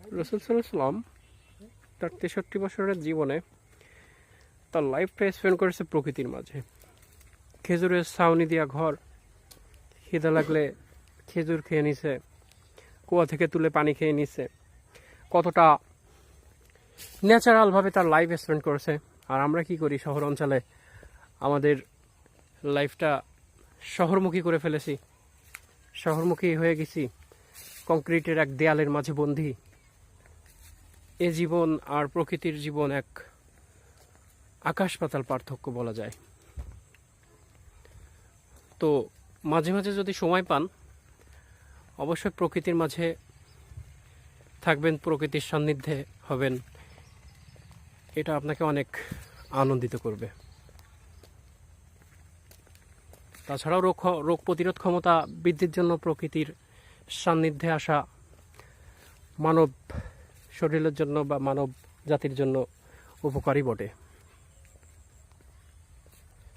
রাসূল সাল্লাল্লাহু আলাইহি ওয়াসাল্লাম তার ৬৩ বছরের জীবনে তার লাইফটা স্পেন্ড করেছে প্রকৃতির মাঝে। খেজুরের ছাউনি দিয়া ঘর, খিদে লাগলে খেজুর খেয়ে নিছে, কুয়া থেকে তুলে পানি খেয়ে নিছে। কতটা ন্যাচারালভাবে তার লাইফ স্পেন্ড করেছে। আর আমরা কি করি শহর অঞ্চলে, আমাদের লাইফটা শহরমুখী করে ফেলেছি, শহরমুখী হয়ে গেছি, কংক্রিটের এক দেয়ালের মাঝে বন্দী। এ জীবন আর প্রকৃতির জীবন এক আকাশ পাতাল পার্থক্য বলা যায়। তো মাঝে মাঝে যদি সময় পান, অবশ্যই প্রকৃতির মাঝে থাকবেন, প্রকৃতির সান্নিধ্যে হবেন, এটা আপনাকে অনেক আনন্দিত করবে। তাছাড়াও রোগ প্রতিরোধ ক্ষমতা বৃদ্ধির জন্য প্রকৃতির সান্নিধ্যে আসা মানব শরীরের জন্য বা মানব জাতির জন্য উপকারী বটে।